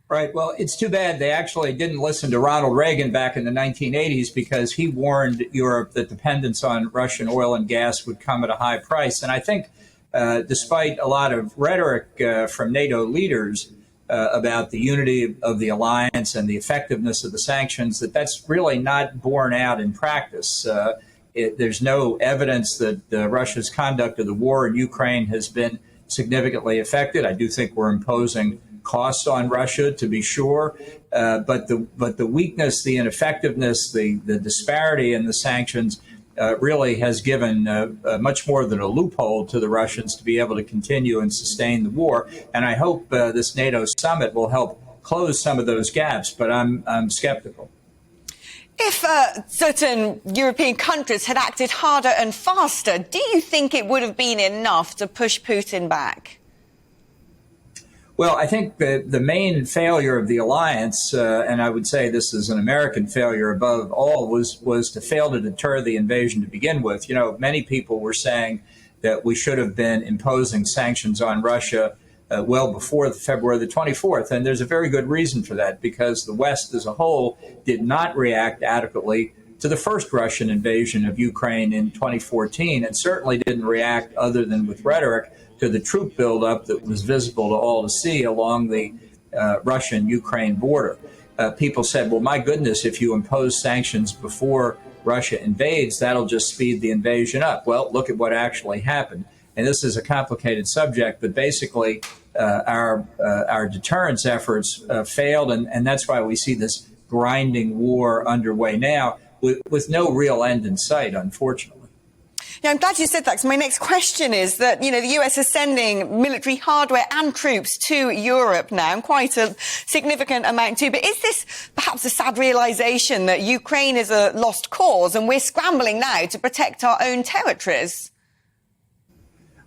Right. Well, it's too bad they actually didn't listen to Ronald Reagan back in the 1980s, because he warned Europe that dependence on Russian oil and gas would come at a high price. And I think, despite a lot of rhetoric from NATO leaders about the unity of the alliance and the effectiveness of the sanctions, that's really not borne out in practice. There's no evidence that Russia's conduct of the war in Ukraine has been significantly affected. I do think we're imposing costs on Russia, to be sure, but the weakness, the ineffectiveness, the disparity in the sanctions really has given much more than a loophole to the Russians to be able to continue and sustain the war. And I hope this NATO summit will help close some of those gaps, but I'm skeptical. If certain European countries had acted harder and faster, do you think it would have been enough to push Putin back? Well, I think the main failure of the alliance, and I would say this is an American failure above all, was to fail to deter the invasion to begin with. You know, many people were saying that we should have been imposing sanctions on Russia well before February the 24th. And there's a very good reason for that, because the West as a whole did not react adequately to the first Russian invasion of Ukraine in 2014, and certainly didn't react, other than with rhetoric, to the troop buildup that was visible to all to see along the Russian-Ukraine border. People said, well, my goodness, if you impose sanctions before Russia invades, that'll just speed the invasion up. Well, look at what actually happened. And this is a complicated subject, but basically our deterrence efforts failed, and that's why we see this grinding war underway now with no real end in sight, unfortunately. Yeah, I'm glad you said that, because my next question is that, you know, the US is sending military hardware and troops to Europe now, and quite a significant amount too. But is this perhaps a sad realization that Ukraine is a lost cause and we're scrambling now to protect our own territories?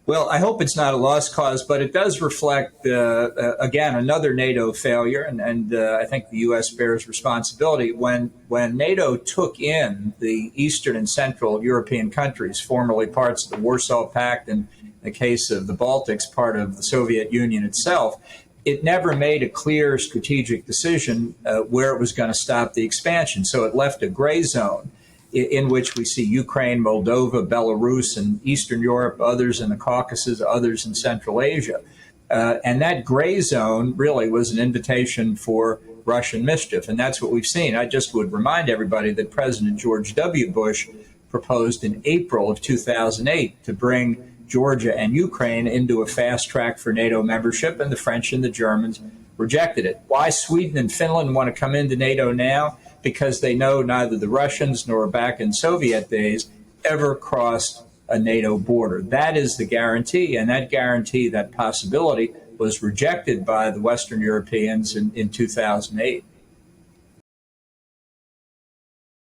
Well, I hope it's not a lost cause, but it does reflect, again, another NATO failure, and I think the U.S. bears responsibility. When NATO took in the Eastern and Central European countries, formerly parts of the Warsaw Pact, and in the case of the Baltics, part of the Soviet Union itself, it never made a clear strategic decision where it was going to stop the expansion. So it left a gray zone in which we see Ukraine, Moldova, Belarus, and Eastern Europe, others in the Caucasus, others in Central Asia. And that gray zone really was an invitation for Russian mischief, and that's what we've seen. I just would remind everybody that President George W. Bush proposed in April of 2008 to bring Georgia and Ukraine into a fast track for NATO membership, and the French and the Germans rejected it. Why Sweden and Finland want to come into NATO now? Because they know neither the Russians nor back in Soviet days ever crossed a NATO border. That is the guarantee, and that guarantee, that possibility, was rejected by the Western Europeans in 2008.